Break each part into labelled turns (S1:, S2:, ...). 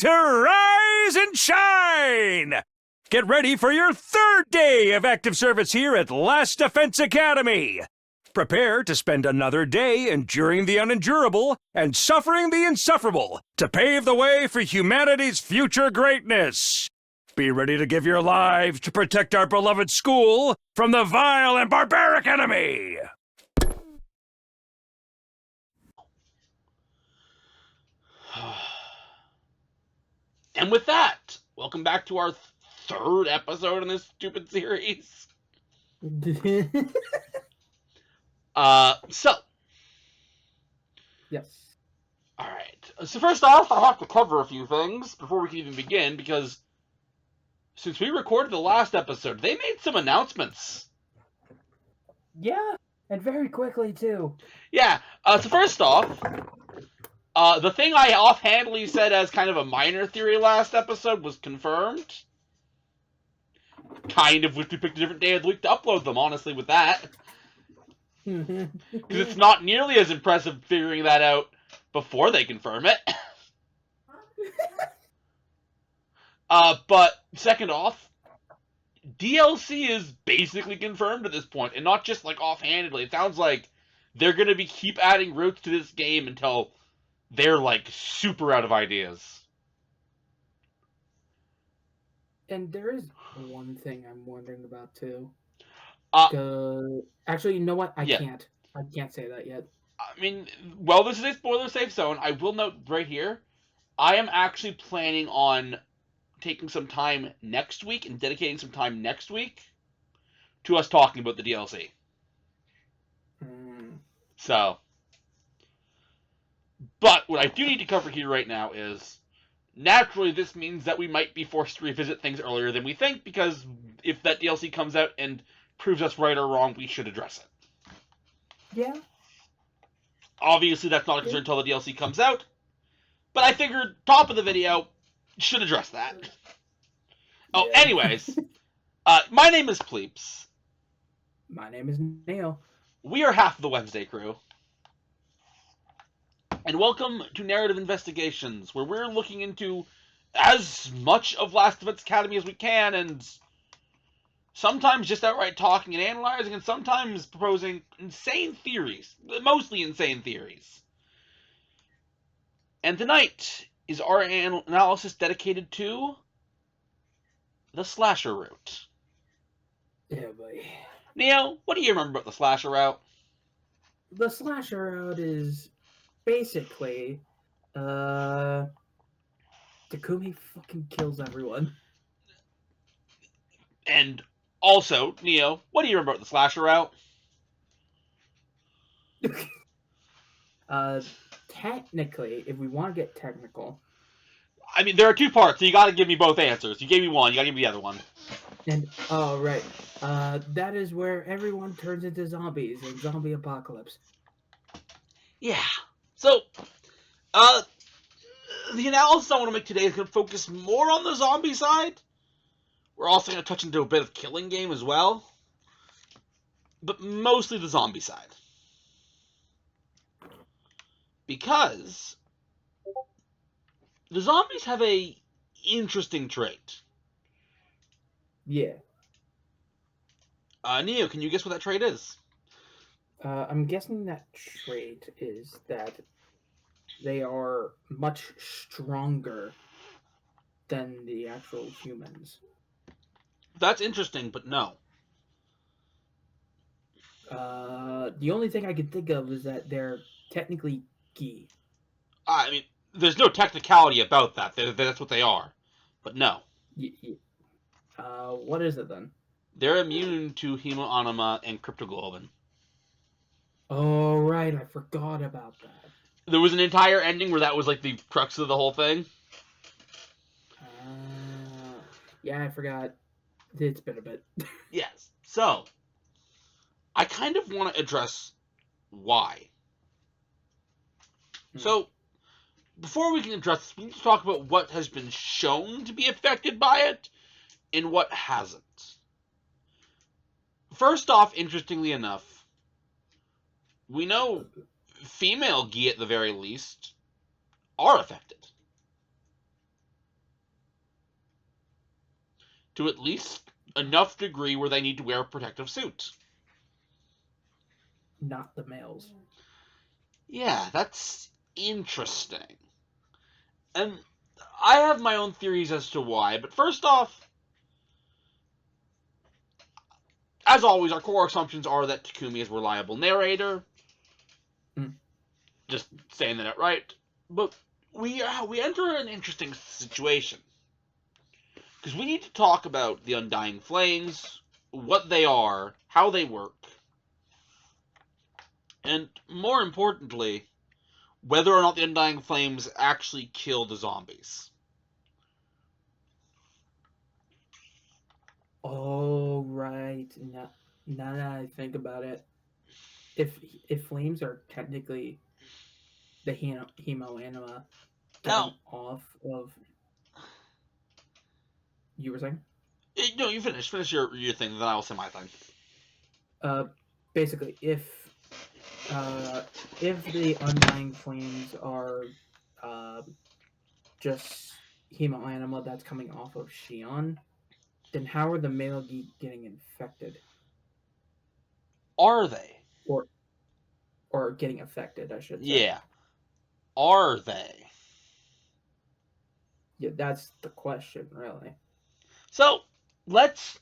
S1: to rise and shine! Get ready for your third day of active service here at Last Defense Academy. Prepare to spend another day enduring the unendurable and suffering the insufferable to pave the way for humanity's future greatness. Be ready to give your lives to protect our beloved school from the vile and barbaric enemy.
S2: And with that, welcome back to our third episode in this stupid series.
S3: Yes.
S2: Alright. So first off, I have to cover a few things before we can even begin, because since we recorded the last episode, they made some announcements.
S3: Yeah, and very quickly, too.
S2: Yeah, so first off, the thing I offhandedly said as kind of a minor theory last episode was confirmed. Kind of wish we picked a different day of the week to upload them, honestly, with that. Because it's not nearly as impressive figuring that out before they confirm it. But second off, DLC is basically confirmed at this point, and not just like offhandedly. It sounds like they're going to keep adding routes to this game until they're like super out of ideas.
S3: And there is one thing I'm wondering about, too. Actually, you know what? I can't say that yet.
S2: I mean, well, this is a spoiler-safe zone. I will note right here, I am actually planning on taking some time next week and dedicating some time next week to us talking about the DLC. So, but what I do need to cover here right now is, naturally, this means that we might be forced to revisit things earlier than we think, because if that DLC comes out and proves us right or wrong, we should address it.
S3: Yeah.
S2: Obviously, that's not a concern until the DLC comes out, but I figured top of the video should address that. Oh, yeah. Anyways, my name is Pleeps.
S3: My name is Neil.
S2: We are half of the Wednesday crew. And welcome to Narrative Investigations, where we're looking into as much of Last Defense Academy as we can, and sometimes just outright talking and analyzing, and sometimes proposing insane theories. Mostly insane theories. And tonight is our analysis dedicated to the slasher route.
S3: Yeah, boy.
S2: Neil, what do you remember about the slasher route?
S3: The slasher route is basically, Takumi fucking kills everyone.
S2: And also, Neo, what do you remember about the slasher route?
S3: Technically, if we want to get technical,
S2: I mean, there are two parts, so you gotta give me both answers. You gave me one, you gotta give me the other one.
S3: And, oh, right. That is where everyone turns into zombies in zombie apocalypse.
S2: Yeah. So, the analysis I want to make today is going to focus more on the zombie side. We're also going to touch into a bit of killing game as well. But mostly the zombie side. Because the zombies have a interesting trait.
S3: Yeah.
S2: Neo, can you guess what that trait is?
S3: I'm guessing that trait is that they are much stronger than the actual humans.
S2: That's interesting, but no.
S3: The only thing I can think of is that they're technically key.
S2: I mean, there's no technicality about that. That's what they are. But no.
S3: What is it then?
S2: They're immune to hemoanima and cryptoglobin.
S3: Oh, right. I forgot about that.
S2: There was an entire ending where that was like the crux of the whole thing.
S3: Yeah, I forgot. It's been a bit.
S2: Yes. So, I kind of want to address why. So, before we can address this, we need to talk about what has been shown to be affected by it and what hasn't. First off, interestingly enough, we know female Gi, at the very least, are affected. to at least enough degree where they need to wear a protective suit.
S3: Not the males.
S2: Yeah, that's interesting. And I have my own theories as to why, but first off, as always, our core assumptions are that Takumi is a reliable narrator. Just saying that outright. But we enter an interesting situation. Because we need to talk about the Undying Flames, what they are, how they work, and more importantly, whether or not the Undying Flames actually kill the zombies.
S3: Oh, right. Now that I think about it, if flames are technically the hemo anima getting
S2: Now,
S3: off of, you were saying?
S2: no, you finish. Finish your thing, then I'll say my thing.
S3: Basically, if the undying flames are just hemo anima that's coming off of Shion, then how are the male geek getting infected
S2: Are they?
S3: or getting affected? I should say.
S2: Yeah. Are they?
S3: Yeah, that's the question, really.
S2: So, let's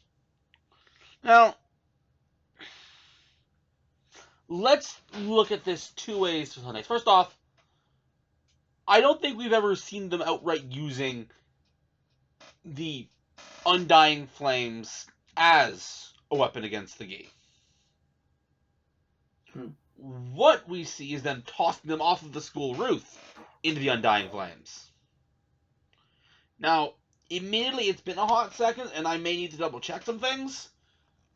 S2: now let's look at this two ways. First off, I don't think we've ever seen them outright using the Undying Flames as a weapon against the Gi. What we see is them tossing them off of the school roof into the Undying Flames. Now, admittedly, it's been a hot second, and I may need to double check some things,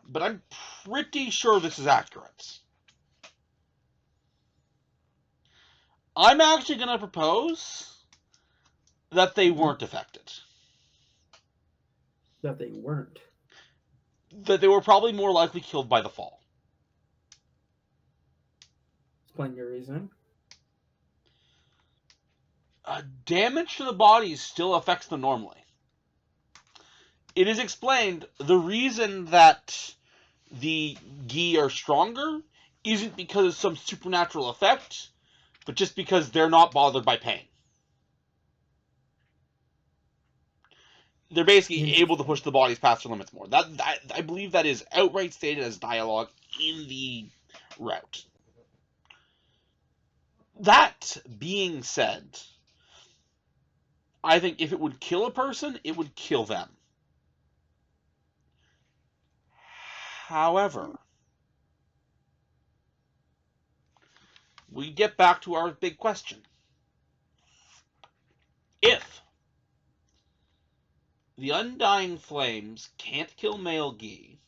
S2: but I'm pretty sure this is accurate. I'm actually going to propose that they weren't affected.
S3: That they weren't.
S2: That they were probably more likely killed by the fall.
S3: Explain your reasoning.
S2: Damage to the body still affects them normally. It is explained the reason that the Gi are stronger isn't because of some supernatural effect, but just because they're not bothered by pain. They're basically able to push the bodies past their limits more. I believe that is outright stated as dialogue in the route. That being said, I think if it would kill a person, it would kill them. However, we get back to our big question. If the Undying Flames can't kill male Gi,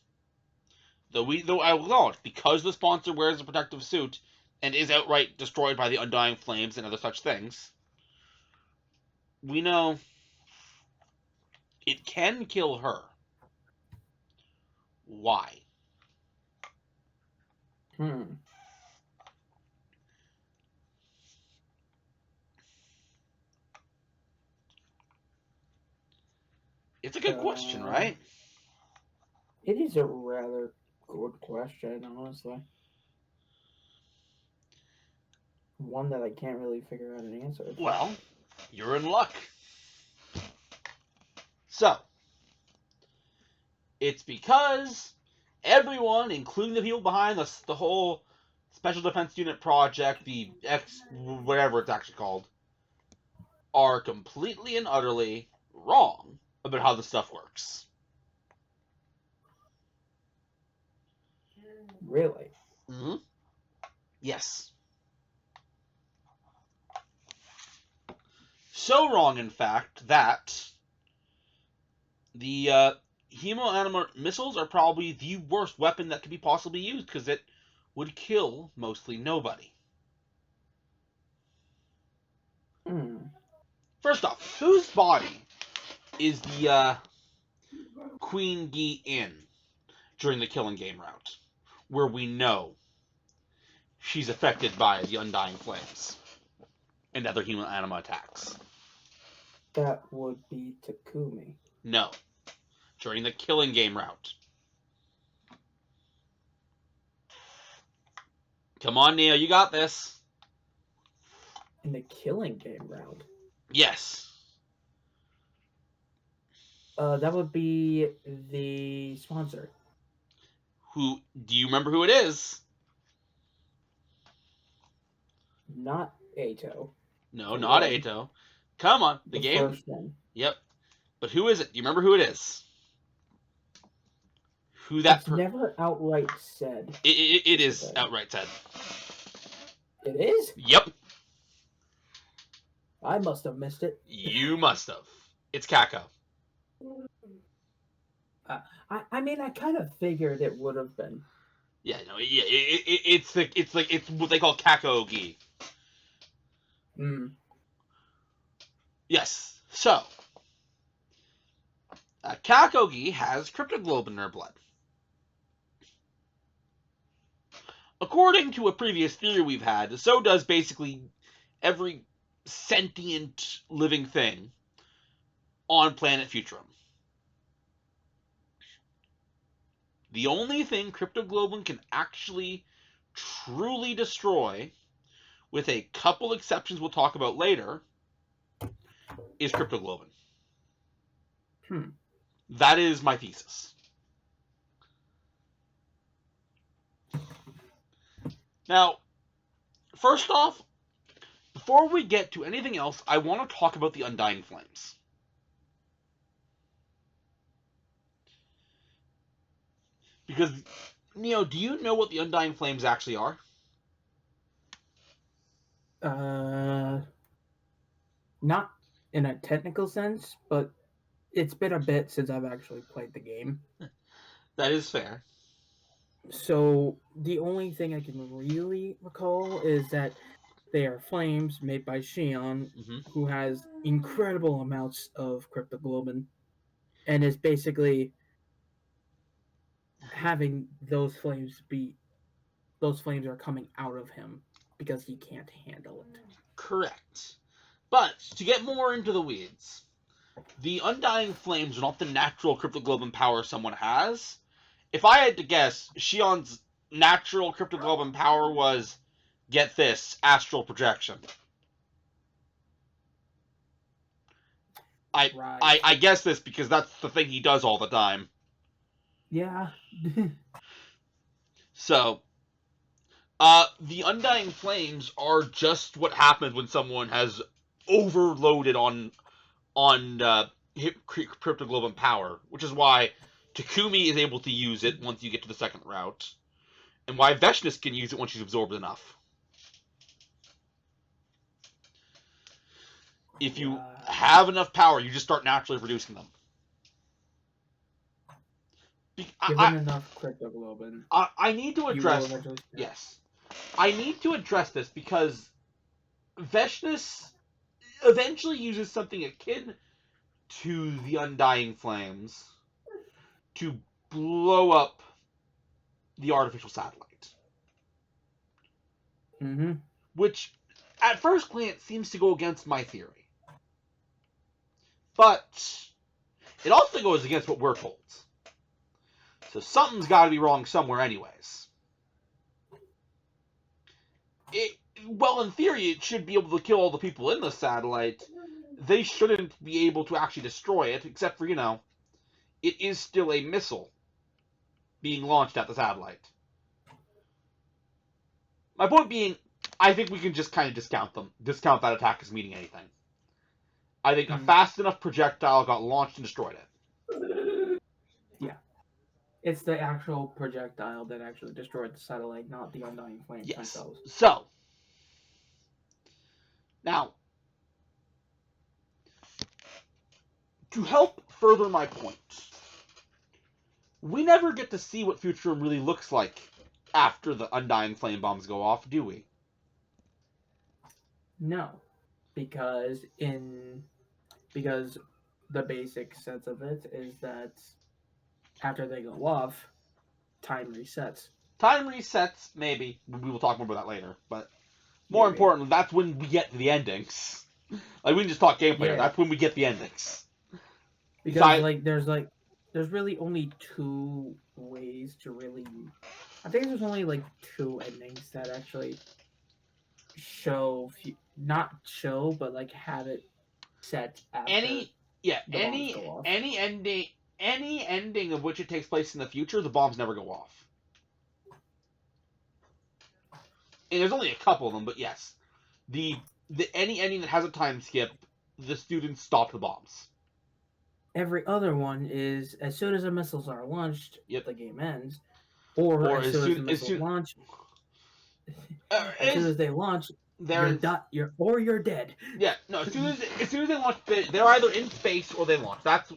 S2: though I will acknowledge, because the sponsor wears a protective suit and is outright destroyed by the Undying Flames and other such things, we know it can kill her. Why? It's a good question, right?
S3: It is a rather good question, honestly. One that I can't really figure out an answer for.
S2: Well, you're in luck. So, it's because everyone, including the people behind the whole Special Defense Unit project, the whatever it's actually called, are completely and utterly wrong about how this stuff works.
S3: Really?
S2: Mm-hmm. Yes. So wrong, in fact, that the hemo anima missiles are probably the worst weapon that could be possibly used because it would kill mostly nobody. First off, whose body is the Queen Gi in during the killing game route, where we know she's affected by the Undying Flames and other human anima attacks?
S3: That would be Takumi.
S2: No. during the killing game route. Come on, Neo, you got this.
S3: In the killing game round.
S2: Yes.
S3: That would be the sponsor.
S2: Who do you remember who it is?
S3: Not Ato.
S2: No, not Ato. Come on, the game.
S3: First one.
S2: Yep. But who is it? Do you remember who it is? Who that?
S3: It's never outright said.
S2: It is outright said.
S3: It is?
S2: Yep.
S3: I must have missed it.
S2: You must have. It's Kako.
S3: I mean, I kind of figured it would have been.
S2: Yeah, no, yeah, it's what they call Kako-gi. Yes. So, Kako-gi has cryptoglobin in her blood. According to a previous theory we've had, so does basically every sentient living thing on planet Futurum. The only thing cryptoglobin can actually truly destroy, with a couple exceptions we'll talk about later, is cryptoglobin. That is my thesis. Now, first off, before we get to anything else, I want to talk about the Undying Flames. Because, Neo, do you know what the Undying Flames actually are?
S3: Not in a technical sense, but it's been a bit since I've actually played the game.
S2: That is fair.
S3: So the only thing I can really recall is that they are flames made by Xion, who has incredible amounts of cryptoglobin, and is basically having those flames are coming out of him because he can't handle it.
S2: Correct. But to get more into the weeds, the Undying Flames are not the natural cryptoglobin power someone has. If I had to guess, Xion's natural cryptoglobin power was, get this, astral projection. I guess this because that's the thing he does all the time.
S3: Yeah.
S2: So, the Undying Flames are just what happens when someone has overloaded on cryptoglobin power, which is why Takumi is able to use it once you get to the second route, and why Veshness can use it once she's absorbed enough. If you have enough power, you just start naturally reducing them.
S3: Given enough cryptoglobin,
S2: I need to address. Yes, I need to address this because Veshness eventually uses something akin to the Undying Flames to blow up the artificial satellite. Which, at first glance, seems to go against my theory. But it also goes against what we're told. So something's got to be wrong somewhere anyways. Well, in theory, it should be able to kill all the people in the satellite. They shouldn't be able to actually destroy it, except for, it is still a missile being launched at the satellite. My point being, I think we can just kind of discount that attack as meaning anything. I think a fast enough projectile got launched and destroyed it.
S3: Yeah. It's the actual projectile that actually destroyed the satellite, not the Undying Flames themselves.
S2: So, now, to help further my point, we never get to see what Futurum really looks like after the Undying Flame bombs go off, do we?
S3: No, because the basic sense of it is that after they go off, time resets.
S2: Time resets, maybe. We will talk more about that later. But more importantly, that's when we get to the endings. Like, we can just talk gameplay. Yeah. That's when we get the endings.
S3: Because, there's really only two ways to really. I think there's only like two endings that actually not show, but like have it set after
S2: Any yeah,
S3: the bombs go off.
S2: any ending of which it takes place in the future, the bombs never go off. And there's only a couple of them, but yes, the any ending that has a time skip, the students stop the bombs.
S3: Every other one is as soon as the missiles are launched,
S2: Yep.
S3: the game ends, or as soon as the missiles launch, as soon as they launch, you're dead.
S2: Yeah, no. As soon as they launch, they're either in space or they launch. That's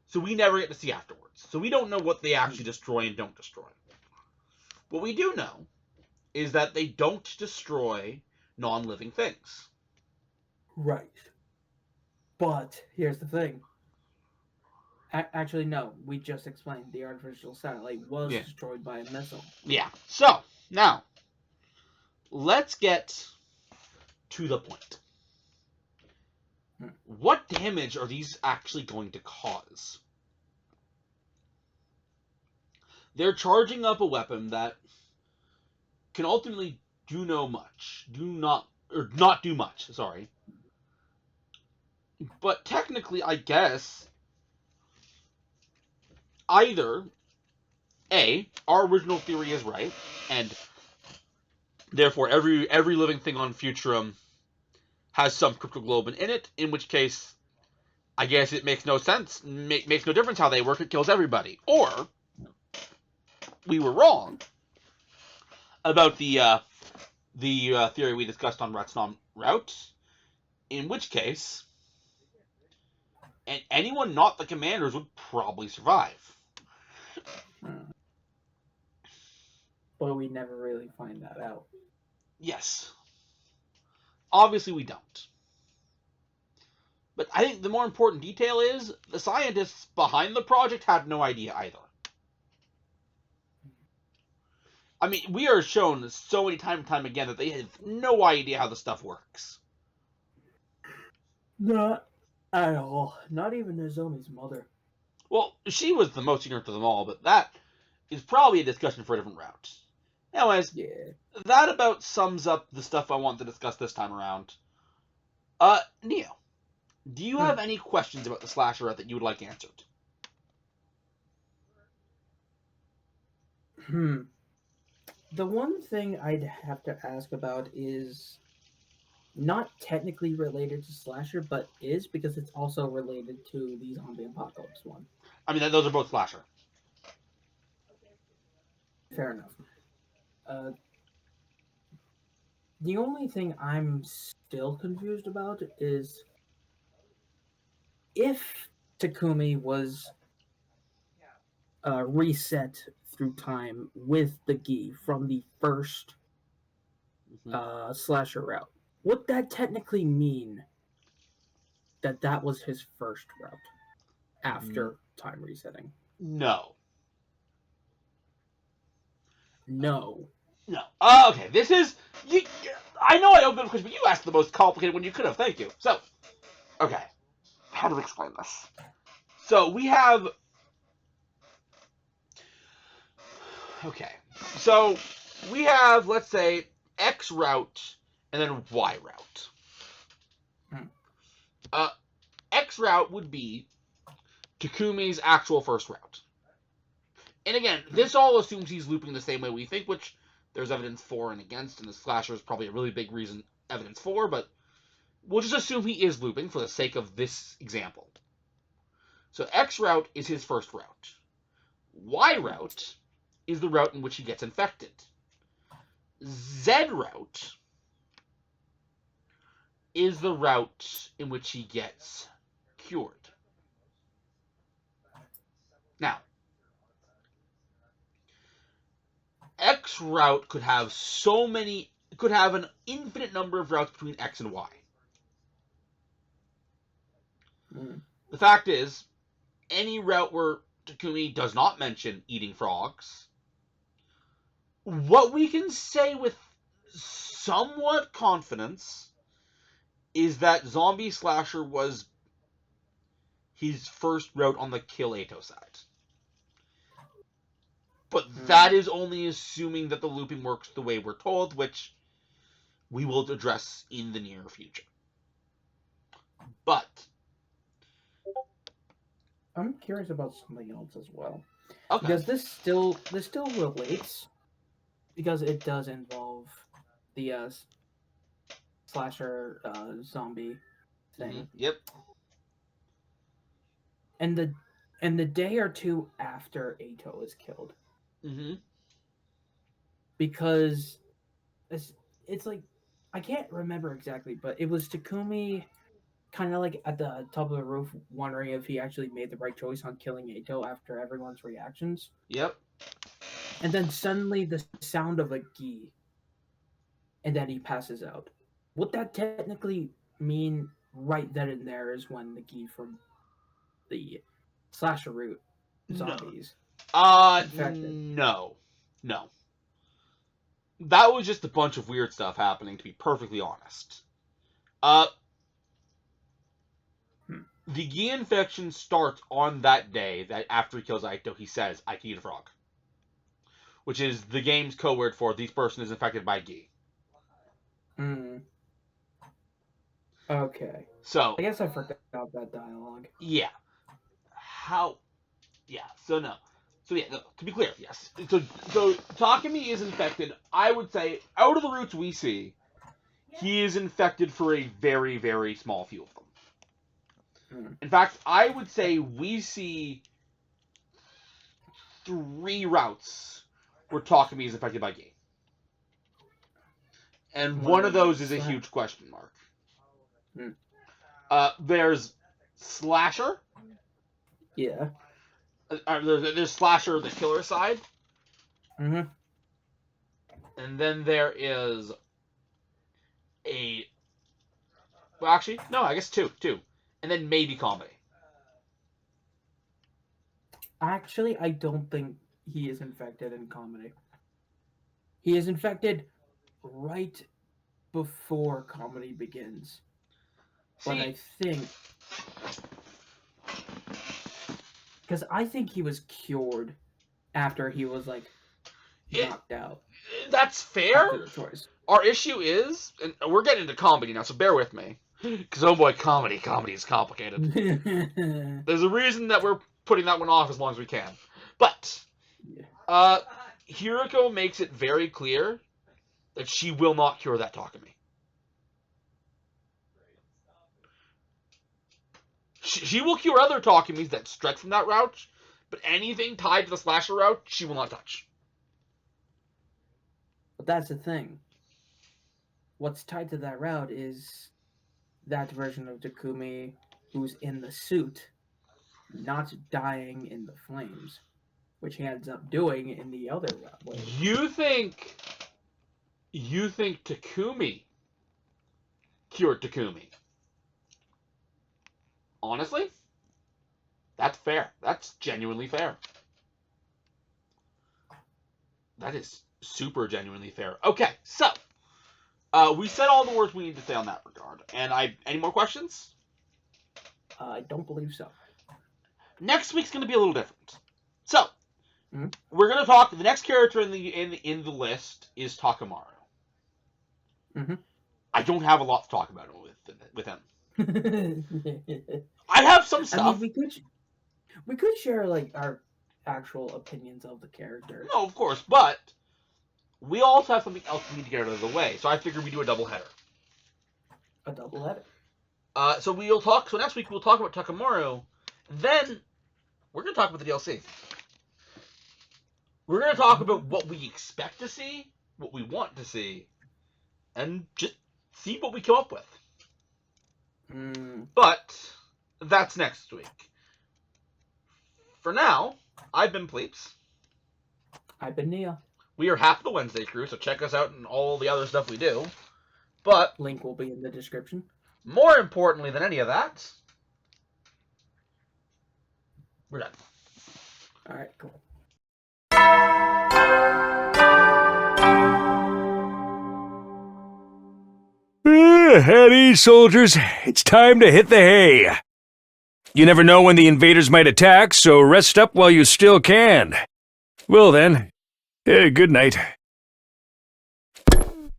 S2: so we never get to see afterwards. So we don't know what they actually destroy and don't destroy. What we do know is that they don't destroy non-living things.
S3: Right. But here's the thing. Actually, no. We just explained the artificial satellite was destroyed by a missile.
S2: Yeah. So now, let's get to the point. What damage are these actually going to cause? They're charging up a weapon that can ultimately not do much, sorry. But technically, I guess, either A, our original theory is right, and therefore every living thing on Futurum has some cryptoglobin in it, in which case, I guess it makes no sense, makes no difference how they work, it kills everybody. Or, we were wrong about the theory we discussed on Ratsnom Route, in which case, and anyone not the commanders would probably survive.
S3: But we never really find that out.
S2: Yes. Obviously we don't. But I think the more important detail is the scientists behind the project had no idea either. I mean, we are shown so many time and time again that they have no idea how the stuff works.
S3: Not at all. Not even Nozomi's mother.
S2: Well, she was the most ignorant of them all, but that is probably a discussion for a different route. Anyways, that about sums up the stuff I want to discuss this time around. Neo, do you have any questions about the slasher route that you would like answered?
S3: The one thing I'd have to ask about is not technically related to slasher, but is because it's also related to the zombie apocalypse one.
S2: I mean, those are both slasher.
S3: Fair enough. The only thing I'm still confused about is if Takumi was reset through time with the gi from the first slasher route, would that technically mean that was his first route after time resetting?
S2: No. Okay, this is... I know I opened because you asked the most complicated one you could have. Thank you. So, okay. How to explain this? So, we have... Okay. So, we have, let's say, X route and then Y route. X route would be Takumi's actual first route. And again, this all assumes he's looping the same way we think, which there's evidence for and against, and the slasher is probably a really big reason evidence for, but we'll just assume he is looping for the sake of this example. So X route is his first route. Y route is the route in which he gets infected. Z route is the route in which he gets cured. Now, X route could have an infinite number of routes between X and Y. The fact is, any route where Takumi does not mention eating frogs, what we can say with somewhat confidence is that Zombie Slasher was his first route on the kill Ato side. But that is only assuming that the looping works the way we're told, which we will address in the near future. But
S3: I'm curious about something else as well.
S2: okay.
S3: Because this still relates, because it does involve the slasher zombie thing.
S2: Yep.
S3: And the day or two after Ato is killed. Because it's like, I can't remember exactly, but it was Takumi kind of like at the top of the roof wondering if he actually made the right choice on killing Ato after everyone's reactions.
S2: Yep.
S3: And then suddenly the sound of a gi, and then he passes out. Would that technically mean right then and there is when the gi from the slasher route zombies infected?
S2: No. That was just a bunch of weird stuff happening, to be perfectly honest. The gi infection starts on that day that after he kills Aito, he says, I can eat a frog. Which is the game's code word for this person is infected by gi.
S3: Okay.
S2: So
S3: I guess I forgot that dialogue.
S2: Yeah. So no. So yeah, no, to be clear, yes. So Takumi is infected. I would say, out of the routes we see, he is infected for a very, very small few of them. In fact, I would say we see 3 routes where Takumi is affected by gi. And one of those is a huge question mark. There's Slasher.
S3: Yeah.
S2: There's Slasher, the killer side.
S3: And
S2: then there is well, actually, no, I guess two. And then maybe comedy.
S3: Actually, I don't think he is infected in comedy. He is infected right before comedy begins. But I think, because I think he was cured after he was like knocked out.
S2: That's fair. Our issue is, and we're getting into comedy now, so bear with me, because oh boy, comedy is complicated. There's a reason that we're putting that one off as long as we can. But Hiroko makes it very clear that she will not cure that Takumi. She will cure other Takumis that stretch from that route, but anything tied to the slasher route, she will not touch.
S3: But that's the thing. What's tied to that route is that version of Takumi who's in the suit, not dying in the flames, which he ends up doing in the other way.
S2: You think Takumi cured Takumi? Honestly, that's fair. That's genuinely fair. That is super genuinely fair. Okay, so we said all the words we need to say on that regard. And any more questions?
S3: I don't believe so.
S2: Next week's going to be a little different. So we're going to talk. The next character in the list is Takamaru. I don't have a lot to talk about with him. I have some stuff.
S3: I mean, we could share like our actual opinions of the character.
S2: No, of course, but we also have something else we need to get out of the way. So I figured we do a double header.
S3: A double header.
S2: So next week we'll talk about Takamaru. Then we're going to talk about the DLC. We're going to talk about what we expect to see, what we want to see, and just see what we come up with. But that's next week. For now, I've been Pleeps.
S3: I've been Nia.
S2: We are half the Wednesday crew, so check us out and all the other stuff we do. But
S3: link will be in the description.
S2: More importantly than any of that, we're done.
S3: All right, cool.
S1: At ease, soldiers. It's time to hit the hay. You never know when the invaders might attack, so rest up while you still can. Well then, good night.